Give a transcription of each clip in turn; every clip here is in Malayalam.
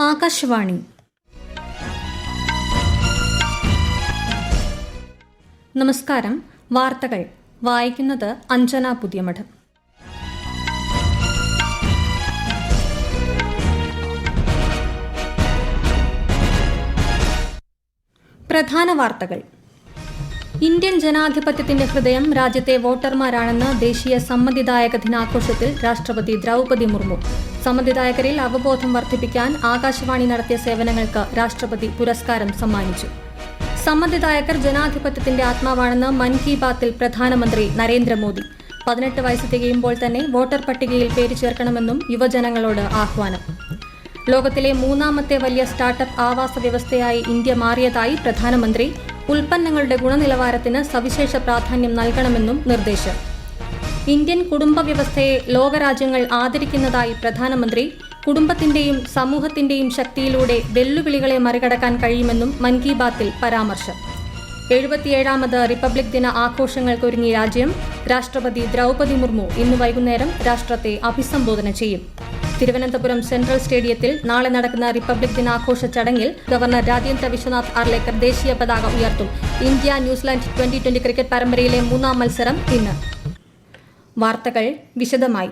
ആകാശവാണി. നമസ്കാരം. വാർത്തകൾ വായിക്കുന്നത് അഞ്ജന പുതിയമഠം. പ്രധാന വാർത്തകൾ. ഇന്ത്യൻ ജനാധിപത്യത്തിന്റെ ഹൃദയം രാജ്യത്തെ വോട്ടർമാരാണെന്ന് ദേശീയ സമ്മതിദായക ദിനാഘോഷത്തിൽ രാഷ്ട്രപതി ദ്രൗപദി മുർമു. സമ്മതിദായകരിൽ അവബോധം വർദ്ധിപ്പിക്കാൻ ആകാശവാണി നടത്തിയ സേവനങ്ങൾക്ക് രാഷ്ട്രപതി പുരസ്കാരം സമ്മാനിച്ചു. സമ്മതിദായകർ ജനാധിപത്യത്തിന്റെ ആത്മാവാണെന്ന് മൻ കി ബാത്തിൽ പ്രധാനമന്ത്രി നരേന്ദ്രമോദി. 18 വയസ്സ് തികയുമ്പോൾ തന്നെ വോട്ടർ പട്ടികയിൽ പേര് ചേർക്കണമെന്നും യുവജനങ്ങളോട് ആഹ്വാനം. ലോകത്തിലെ മൂന്നാമത്തെ വലിയ സ്റ്റാർട്ടപ്പ് ആവാസ വ്യവസ്ഥയായി ഇന്ത്യ മാറിയതായി പ്രധാനമന്ത്രി. ഉൽപ്പന്നങ്ങളുടെ ഗുണനിലവാരത്തിന് സവിശേഷ പ്രാധാന്യം നൽകണമെന്നും നിർദ്ദേശം. ഇന്ത്യൻ കുടുംബ വ്യവസ്ഥയെ ലോകരാജ്യങ്ങൾ ആദരിക്കുന്നതായി പ്രധാനമന്ത്രി. കുടുംബത്തിന്റെയും സമൂഹത്തിന്റെയും ശക്തിയിലൂടെ വെല്ലുവിളികളെ മറികടക്കാൻ കഴിയുമെന്നും മൻ കി ബാത്തിൽ പരാമർശം. 77ാമത് റിപ്പബ്ലിക് ദിന ആഘോഷങ്ങൾക്കൊരുങ്ങി രാജ്യം. രാഷ്ട്രപതി ദ്രൗപദി മുർമു ഇന്ന് വൈകുന്നേരം രാഷ്ട്രത്തെ അഭിസംബോധന ചെയ്യും. തിരുവനന്തപുരം സെൻട്രൽ സ്റ്റേഡിയത്തിൽ നാളെ നടക്കുന്ന റിപ്പബ്ലിക് ദിനാഘോഷ ചടങ്ങിൽ ഗവർണർ രാജേന്ദ്ര വിശ്വനാഥ് ആർലേക്കർ ദേശീയ പതാക ഉയർത്തും. ഇന്ത്യ ന്യൂസിലാൻഡ് 2020 ക്രിക്കറ്റ് പരമ്പരയിലെ 3ാം മത്സരം ഇന്ന്. വാർത്തകൾ വിശദമായി.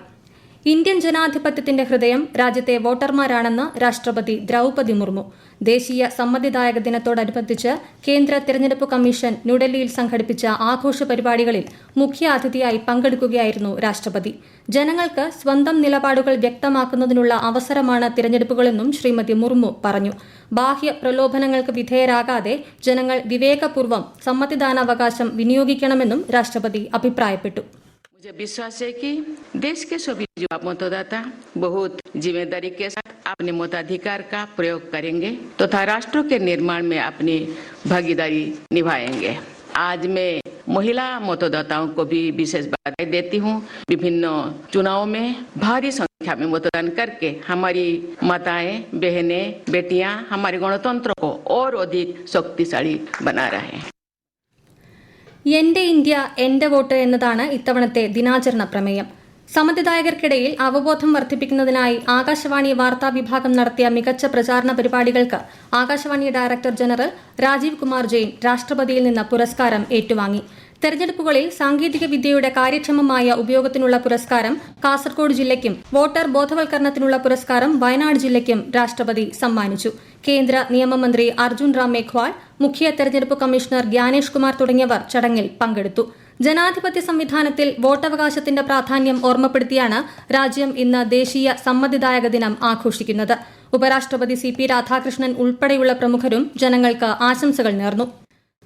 ഇന്ത്യൻ ജനാധിപത്യത്തിന്റെ ഹൃദയം രാജ്യത്തെ വോട്ടർമാരാണെന്ന് രാഷ്ട്രപതി ദ്രൗപദി മുർമു. ദേശീയ സമ്മതിദായക ദിനത്തോടനുബന്ധിച്ച് കേന്ദ്ര തെരഞ്ഞെടുപ്പ് കമ്മീഷൻ ന്യൂഡൽഹിയിൽ സംഘടിപ്പിച്ച ആഘോഷ പരിപാടികളിൽ മുഖ്യാതിഥിയായി പങ്കെടുക്കുകയായിരുന്നു രാഷ്ട്രപതി. ജനങ്ങൾക്ക് സ്വന്തം നിലപാടുകൾ വ്യക്തമാക്കുന്നതിനുള്ള അവസരമാണ് തിരഞ്ഞെടുപ്പുകളെന്നും ശ്രീമതി മുർമു പറഞ്ഞു. ബാഹ്യ പ്രലോഭനങ്ങൾക്ക് വിധേയരാകാതെ ജനങ്ങൾ വിവേകപൂർവ്വം സമ്മതിദാനാവകാശം വിനിയോഗിക്കണമെന്നും രാഷ്ട്രപതി അഭിപ്രായപ്പെട്ടു. मुझे विश्वास है कि देश के सभी युवा मतदाता बहुत जिम्मेदारी के साथ अपने मताधिकार का प्रयोग करेंगे तथा राष्ट्र के निर्माण में अपनी भागीदारी निभाएंगे. आज मैं महिला मतदाताओं को भी विशेष बधाई देती हूँ. विभिन्न चुनावों में भारी संख्या में मतदान करके हमारी माताएं, बहनें, बेटियां हमारे गणतंत्र को और अधिक शक्तिशाली बना रहे हैं. എന്റെ ഇന്ത്യ എന്റെ വോട്ട് എന്നതാണ് ഇത്തവണത്തെ ദിനാചരണ പ്രമേയം. സമ്മതിദായകർക്കിടയിൽ അവബോധം വർദ്ധിപ്പിക്കുന്നതിനായി ആകാശവാണി വാർത്താ വിഭാഗം നടത്തിയ മികച്ച പ്രചാരണ പരിപാടികൾക്ക് ആകാശവാണി ഡയറക്ടർ ജനറൽ രാജീവ് കുമാർ ജെയിൻ രാഷ്ട്രപതിയിൽ നിന്ന് പുരസ്കാരം ഏറ്റുവാങ്ങി. തെരഞ്ഞെടുപ്പുകളിൽ സാങ്കേതിക വിദ്യയുടെ കാര്യക്ഷമമായ ഉപയോഗത്തിനുള്ള പുരസ്കാരം കാസർഗോഡ് ജില്ലയ്ക്കും വോട്ടർ ബോധവൽക്കരണത്തിനുള്ള പുരസ്കാരം വയനാട് ജില്ലയ്ക്കും രാഷ്ട്രപതി സമ്മാനിച്ചു. കേന്ദ്ര നിയമമന്ത്രി അർജുൻ റാം മേഘ്വാൾ, മുഖ്യ തെരഞ്ഞെടുപ്പ് കമ്മീഷണർ ഗ്യാനേഷ് കുമാർ തുടങ്ങിയവർ ചടങ്ങിൽ പങ്കെടുത്തു. ജനാധിപത്യ സംവിധാനത്തിൽ വോട്ടവകാശത്തിന്റെ പ്രാധാന്യം ഓർമ്മപ്പെടുത്തിയാണ് രാജ്യം ഇന്ന് ദേശീയ സമ്മതിദായക ദിനം ആഘോഷിക്കുന്നത്. ഉപരാഷ്ട്രപതി CP രാധാകൃഷ്ണൻ ഉൾപ്പെടെയുള്ള പ്രമുഖരും ജനങ്ങൾക്ക് ആശംസകൾ നേർന്നു.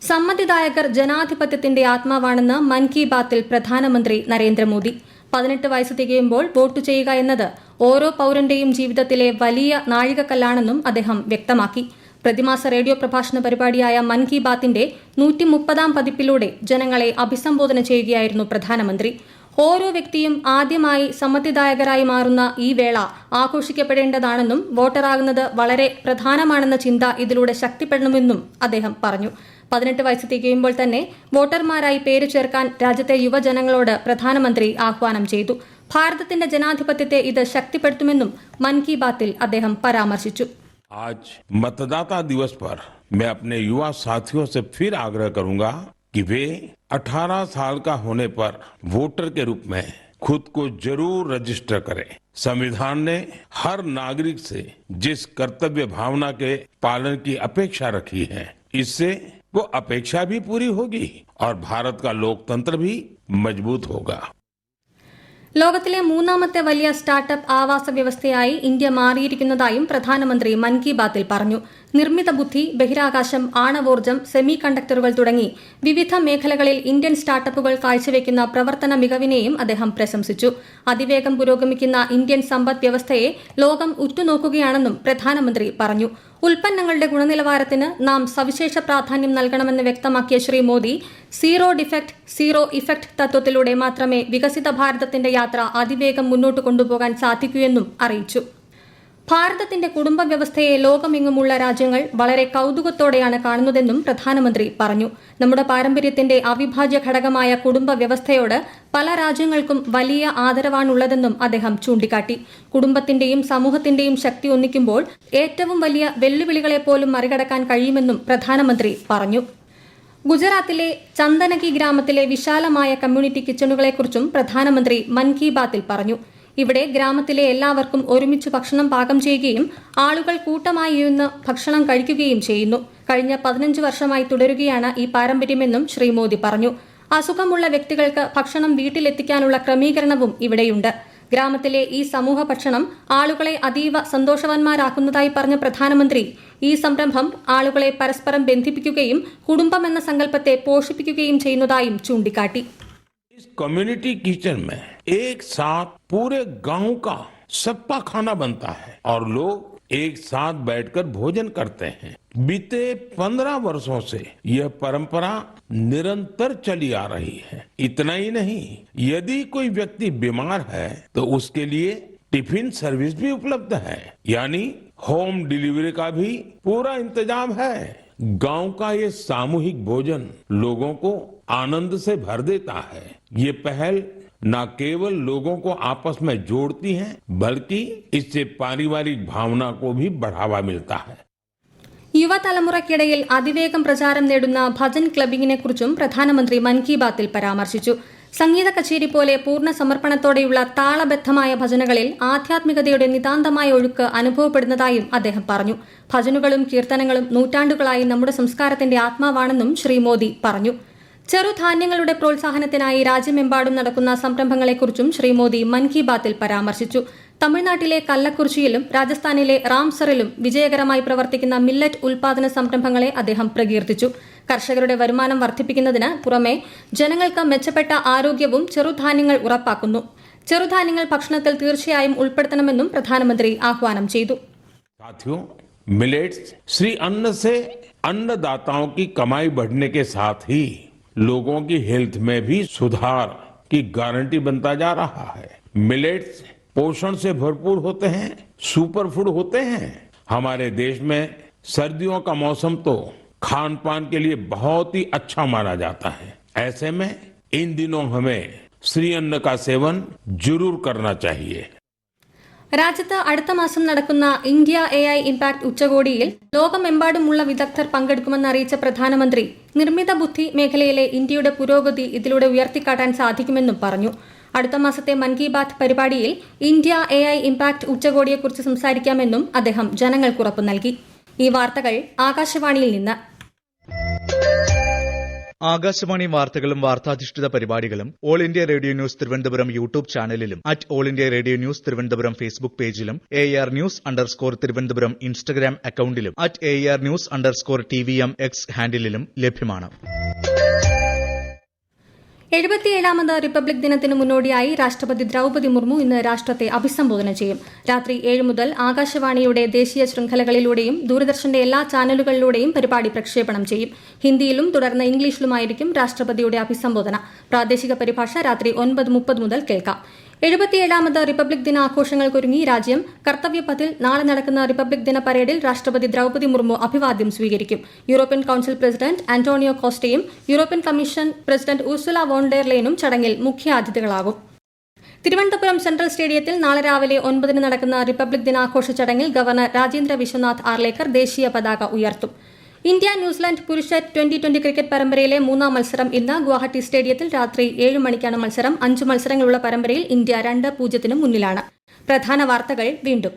സമ്മതിദായകർ ജനാധിപത്യത്തിന്റെ ആത്മാവാണെന്ന് മൻ കി ബാത്തിൽ പ്രധാനമന്ത്രി നരേന്ദ്രമോദി. 18 വയസ്സ് തികയുമ്പോൾ വോട്ട് ചെയ്യുക എന്നത് ഓരോ പൌരന്റെയും ജീവിതത്തിലെ വലിയ നാഴികക്കല്ലാണെന്നും അദ്ദേഹം വ്യക്തമാക്കി. പ്രതിമാസ റേഡിയോ പ്രഭാഷണ പരിപാടിയായ മൻ കി ബാത്തിന്റെ 130ാം പതിപ്പിലൂടെ ജനങ്ങളെ അഭിസംബോധന ചെയ്യുകയായിരുന്നു പ്രധാനമന്ത്രി. ഓരോ വ്യക്തിയും ആദ്യമായി സമ്മതിദായകരായി മാറുന്ന ഈ വേള ആഘോഷിക്കപ്പെടേണ്ടതാണെന്നും വോട്ടറാകുന്നത് വളരെ പ്രധാനമാണെന്ന ചിന്ത ഇതിലൂടെ ശക്തിപ്പെടണമെന്നും അദ്ദേഹം പറഞ്ഞു. 18 വയസ്സ് തികയുമ്പോൾ തന്നെ വോട്ടർമാരായി പേര് ചേർക്കാൻ രാജ്യത്തെ യുവജനങ്ങളോട് പ്രധാനമന്ത്രി ആഹ്വാനം ചെയ്തു. ഭാരതത്തിന്റെ ജനാധിപത്യത്തെ ഇത് ശക്തിപ്പെടുത്തുമെന്നും മൻ കി ബാത്തിൽ അദ്ദേഹം പരാമർശിച്ചു. आज मतदाता दिवस पर मैं अपने युवा साथियों से फिर आग्रह करूंगा कि वे 18 साल का होने पर वोटर के रूप में खुद को जरूर रजिस्टर करें. संविधान ने हर नागरिक से जिस कर्तव्य भावना के पालन की अपेक्षा रखी है, इससे वो अपेक्षा भी पूरी होगी और भारत का लोकतंत्र भी मजबूत होगा. ലോകത്തിലെ മൂന്നാമത്തെ വലിയ സ്റ്റാർട്ടപ്പ് ആവാസ വ്യവസ്ഥയായി ഇന്ത്യ മാറിയിരിക്കുന്നതായും പ്രധാനമന്ത്രി മൻ കി ബാത്തിൽ പറഞ്ഞു. നിർമ്മിത ബുദ്ധി, ബഹിരാകാശം, ആണവോർജ്ജം, സെമി കണ്ടക്ടറുകൾ തുടങ്ങി വിവിധ മേഖലകളിൽ ഇന്ത്യൻ സ്റ്റാർട്ടപ്പുകൾ കാഴ്ചവെക്കുന്ന പ്രവർത്തന മികവിനെയും അദ്ദേഹം പ്രശംസിച്ചു. അതിവേഗം പുരോഗമിക്കുന്ന ഇന്ത്യൻ സമ്പദ് വ്യവസ്ഥയെ ലോകം ഉറ്റുനോക്കുകയാണെന്നും പ്രധാനമന്ത്രി പറഞ്ഞു. ഉൽപ്പന്നങ്ങളുടെ ഗുണനിലവാരത്തിന് നാം സവിശേഷ പ്രാധാന്യം നൽകണമെന്ന് വ്യക്തമാക്കിയ Shri Modi, zero defect zero effect തത്വത്തിലൂടെ മാത്രമേ വികസിത ഭാരതത്തിന്റെ യാത്ര അതിവേഗം മുന്നോട്ട് കൊണ്ടുപോകാൻ സാധിക്കൂ എന്നും അറിയിച്ചു. ഭാരതത്തിന്റെ കുടുംബ വ്യവസ്ഥയെ ലോകമെങ്ങുമുള്ള രാജ്യങ്ങൾ വളരെ കൌതുകത്തോടെയാണ് കാണുന്നതെന്നും പ്രധാനമന്ത്രി പറഞ്ഞു. നമ്മുടെ പാരമ്പര്യത്തിന്റെ അവിഭാജ്യ ഘടകമായ കുടുംബ വ്യവസ്ഥയോട് പല രാജ്യങ്ങൾക്കും വലിയ ആദരവാണുള്ളതെന്നും അദ്ദേഹം ചൂണ്ടിക്കാട്ടി. കുടുംബത്തിന്റെയും സമൂഹത്തിന്റെയും ശക്തി ഒന്നിക്കുമ്പോൾ ഏറ്റവും വലിയ വെല്ലുവിളികളെപ്പോലും മറികടക്കാൻ കഴിയുമെന്നും പ്രധാനമന്ത്രി പറഞ്ഞു. ഗുജറാത്തിലെ ചന്ദനകി ഗ്രാമത്തിലെ വിശാലമായ കമ്മ്യൂണിറ്റി കിച്ചണുകളെക്കുറിച്ചും പ്രധാനമന്ത്രി മൻ കി ബാത്തിൽ പറഞ്ഞു. ഇവിടെ ഗ്രാമത്തിലെ എല്ലാവർക്കും ഒരുമിച്ച് ഭക്ഷണം പാകം ചെയ്യുകയും ആളുകൾ കൂട്ടമായി ഇരുന്ന് ഭക്ഷണം കഴിക്കുകയും ചെയ്യുന്നു. കഴിഞ്ഞ 15 വർഷമായി തുടരുകയാണ് ഈ പാരമ്പര്യമെന്നും ശ്രീ മോദി പറഞ്ഞു. അസുഖമുള്ള വ്യക്തികൾക്ക് ഭക്ഷണം വീട്ടിലെത്തിക്കാനുള്ള ക്രമീകരണവും ഇവിടെയുണ്ട്. ഗ്രാമത്തിലെ ഈ സമൂഹ ഭക്ഷണം ആളുകളെ അതീവ സന്തോഷവാന്മാരാക്കുന്നതായി പറഞ്ഞ പ്രധാനമന്ത്രി ഈ സംരംഭം ആളുകളെ പരസ്പരം ബന്ധിപ്പിക്കുകയും കുടുംബമെന്ന സങ്കല്പത്തെ പോഷിപ്പിക്കുകയും ചെയ്യുന്നതായും ചൂണ്ടിക്കാട്ടി. इस कम्युनिटी किचन में एक साथ पूरे गांव का सबका खाना बनता है और लोग एक साथ बैठकर भोजन करते हैं. बीते 15 वर्षों से यह परंपरा निरंतर चली आ रही है. इतना ही नहीं, यदि कोई व्यक्ति बीमार है तो उसके लिए टिफिन सर्विस भी उपलब्ध है, यानी होम डिलीवरी का भी पूरा इंतजाम है. गांव का ये सामूहिक भोजन लोगों को आनंद से भर देता है. ये पहल न केवल लोगों को आपस में जोड़ती है, बल्कि इससे पारिवारिक भावना को भी बढ़ावा मिलता है. യുവതലമുറയ്ക്കിടയിൽ അതിവേഗം പ്രചാരം നേടുന്ന ഭജൻ ക്ലബിംഗിനെക്കുറിച്ചും പ്രധാനമന്ത്രി മൻ കി ബാത്തിൽ പരാമർശിച്ചു. സംഗീത കച്ചേരി പോലെ പൂർണ്ണ സമർപ്പണത്തോടെയുള്ള താളബദ്ധമായ ഭജനകളിൽ ആധ്യാത്മികതയുടെ നിതാന്തമായ ഒഴുക്ക് അനുഭവപ്പെടുന്നതായും അദ്ദേഹം പറഞ്ഞു. ഭജനുകളും കീർത്തനങ്ങളും നൂറ്റാണ്ടുകളായി നമ്മുടെ സംസ്കാരത്തിന്റെ ആത്മാവാണെന്നും ശ്രീ മോദി പറഞ്ഞു. ചെറുധാന്യങ്ങളുടെ പ്രോത്സാഹനത്തിനായി രാജ്യമെമ്പാടും നടക്കുന്ന സംരംഭങ്ങളെക്കുറിച്ചും ശ്രീ മോദി മൻ കി ബാത്തിൽ പരാമർശിച്ചു. തമിഴ്നാട്ടിലെ കല്ലക്കുറിച്ചിയിലും രാജസ്ഥാനിലെ റാംസറിലും വിജയകരമായി പ്രവർത്തിക്കുന്ന മില്ലറ്റ് ഉൽപാദന സംരംഭങ്ങളെ അദ്ദേഹം പ്രകീർത്തിച്ചു. കർഷകരുടെ വരുമാനം വർദ്ധിപ്പിക്കുന്നതിന് പുറമെ ജനങ്ങൾക്ക് മെച്ചപ്പെട്ട ആരോഗ്യവും ചെറുധാന്യങ്ങൾ ഉറപ്പാക്കുന്നു. ചെറുധാന്യങ്ങൾ ഭക്ഷണത്തിൽ തീർച്ചയായും ഉൾപ്പെടുത്തണമെന്നും പ്രധാനമന്ത്രി ആഹ്വാനം ചെയ്തു. मिलेट्स श्री अन्न से अन्नदाताओं की कमाई बढ़ने के साथ ही लोगों की हेल्थ में भी सुधार की गारंटी बनता जा रहा है. मिलेट्स पोषण से भरपूर होते हैं, सुपर फूड होते हैं. हमारे देश में सर्दियों का मौसम तो खान पान के लिए बहुत ही अच्छा माना जाता है. ऐसे में इन दिनों हमें श्री अन्न का सेवन जरूर करना चाहिए. രാജ്യത്ത് അടുത്ത മാസം നടക്കുന്ന ഇന്ത്യ AI ഇംപാക്ട് ഉച്ചകോടിയിൽ ലോകമെമ്പാടുമുള്ള വിദഗ്ധർ പങ്കെടുക്കുമെന്ന് അറിയിച്ച പ്രധാനമന്ത്രി നിർമ്മിത ബുദ്ധി മേഖലയിലെ ഇന്ത്യയുടെ പുരോഗതി ഇതിലൂടെ ഉയർത്തിക്കാട്ടാൻ സാധിക്കുമെന്നും പറഞ്ഞു. അടുത്ത മാസത്തെ മൻ കി ബാത്ത് പരിപാടിയിൽ ഇന്ത്യ AI ഇംപാക്ട് ഉച്ചകോടിയെക്കുറിച്ച് സംസാരിക്കാമെന്നും അദ്ദേഹം ജനങ്ങൾക്ക് ഉറപ്പു നൽകി. ഈ വാർത്തകൾ ആകാശവാണിയിൽ നിന്ന്. ആകാശവാണി വാർത്തകളും വാർത്താധിഷ്ഠിത പരിപാടികളും all India radio news Thiruvananthapuram YouTube ചാനലിലും all India radio news Thiruvananthapuram Facebook പേജിലും AR News_ തിരുവനന്തപുരം ഇൻസ്റ്റഗ്രാം അക്കൌണ്ടിലും AR News_TVM X ഹാൻഡിലും ലഭ്യമാണ്. 77ാമത് റിപ്പബ്ലിക് ദിനത്തിന് മുന്നോടിയായി രാഷ്ട്രപതി ദ്രൌപദി മുർമു ഇന്ന് രാഷ്ട്രത്തെ അഭിസംബോധന ചെയ്യും. രാത്രി 7 മുതൽ ആകാശവാണിയുടെ ദേശീയ ശൃംഖലകളിലൂടെയും ദൂരദർശന്റെ എല്ലാ ചാനലുകളിലൂടെയും പരിപാടി പ്രക്ഷേപണം ചെയ്യും. ഹിന്ദിയിലും തുടർന്ന് ഇംഗ്ലീഷിലുമായിരിക്കും രാഷ്ട്രപതിയുടെ അഭിസംബോധന. പ്രാദേശിക പരിഭാഷ രാത്രി 9:30 മുതൽ കേൾക്കാം. 77ാമത് റിപ്പബ്ലിക് ദിനാഘോഷങ്ങൾക്കൊരുങ്ങി രാജ്യം. കർത്തവ്യപഥിൽ നാളെ നടക്കുന്ന റിപ്പബ്ലിക് ദിന പരേഡിൽ രാഷ്ട്രപതി ദ്രൌപദി മുർമു അഭിവാദ്യം സ്വീകരിക്കും. യൂറോപ്യൻ കൌൺസിൽ പ്രസിഡന്റ് ആന്റോണിയോ കോസ്റ്റയും European commission president Ursula von der ലെയനും ചടങ്ങിൽ മുഖ്യാതിഥികളാകും. തിരുവനന്തപുരം സെൻട്രൽ സ്റ്റേഡിയത്തിൽ നാളെ രാവിലെ 9 നടക്കുന്ന റിപ്പബ്ലിക് ദിനാഘോഷ ചടങ്ങിൽ ഗവർണർ രാജേന്ദ്ര വിശ്വനാഥ് ആർലേക്കർ ദേശീയ പതാക ഉയർത്തും. ഇന്ത്യ ന്യൂസിലാൻഡ് പുരുഷ ട്വന്റി ക്രിക്കറ്റ് പരമ്പരയിലെ 3ാം മത്സരം ഇന്ന് ഗുവാഹട്ടി സ്റ്റേഡിയത്തിൽ രാത്രി 7 മണിക്കാണ് മത്സരം. 5 മത്സരങ്ങളുള്ള പരമ്പരയിൽ ഇന്ത്യ 2-0 മുന്നിലാണ്. പ്രധാന വാർത്തകൾ വീണ്ടും.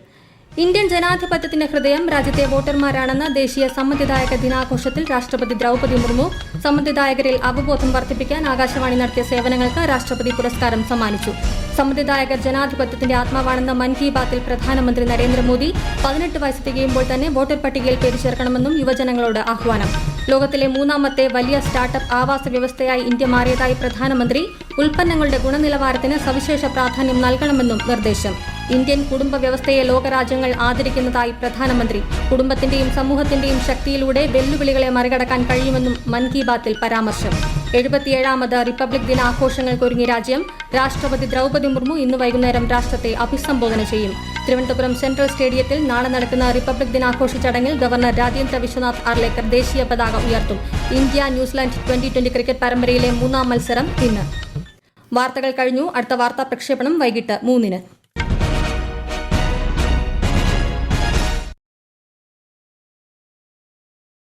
ഇന്ത്യൻ ജനാധിപത്യത്തിന്റെ ഹൃദയം രാജ്യത്തെ വോട്ടർമാരാണെന്ന് ദേശീയ സമ്മതിദായക ദിനാഘോഷത്തിൽ രാഷ്ട്രപതി ദ്രൌപദി മുർമു. സമ്മതിദായകരിൽ അവബോധം വർദ്ധിപ്പിക്കാൻ ആകാശവാണി നടത്തിയ സേവനങ്ങൾക്ക് രാഷ്ട്രപതി പുരസ്കാരം സമ്മാനിച്ചു. സമ്മതിദായകർ ജനാധിപത്യത്തിന്റെ ആത്മാവാണെന്ന മൻ കി ബാത്തിൽ പ്രധാനമന്ത്രി നരേന്ദ്രമോദി. 18 വയസ്സ് തികയുമ്പോൾ തന്നെ വോട്ടർ പട്ടികയിൽ പേര് ചേർക്കണമെന്നും യുവജനങ്ങളോട് ആഹ്വാനം. ലോകത്തിലെ 3ാമത്തെ വലിയ സ്റ്റാർട്ടപ്പ് ആവാസ വ്യവസ്ഥയായി ഇന്ത്യ മാറിയതായി പ്രധാനമന്ത്രി. ഉൽപ്പന്നങ്ങളുടെ ഗുണനിലവാരത്തിന് സവിശേഷ പ്രാധാന്യം നൽകണമെന്നും നിർദ്ദേശം. ഇന്ത്യൻ കുടുംബ വ്യവസ്ഥയെ ലോകരാജ്യങ്ങൾ ആദരിക്കുന്നതായി പ്രധാനമന്ത്രി. കുടുംബത്തിന്റെയും സമൂഹത്തിന്റെയും ശക്തിയിലൂടെ വെല്ലുവിളികളെ മറികടക്കാൻ കഴിയുമെന്നും മൻ കി ബാത്തിൽ പരാമർശം. 77ാമത് റിപ്പബ്ലിക് ദിനാഘോഷങ്ങൾക്കൊരുങ്ങി രാജ്യം. രാഷ്ട്രപതി ദ്രൌപദി മുർമു ഇന്ന് വൈകുന്നേരം രാഷ്ട്രത്തെ അഭിസംബോധന ചെയ്യും. തിരുവനന്തപുരം സെൻട്രൽ സ്റ്റേഡിയത്തിൽ നാളെ നടക്കുന്ന റിപ്പബ്ലിക് ദിനാഘോഷ ചടങ്ങിൽ ഗവർണർ രാജേന്ദ്ര വിശ്വനാഥ് ആർലേക്കർ ദേശീയ പതാക ഉയർത്തും. ഇന്ത്യ ന്യൂസിലാൻഡ് 2020 ക്രിക്കറ്റ് പരമ്പരയിലെ 3-ാം മത്സരം ഇന്ന്. വാർത്തകൾ കഴിഞ്ഞു. അടുത്ത വാർത്താ പ്രക്ഷേപണം വൈകിട്ട് 3-ന്.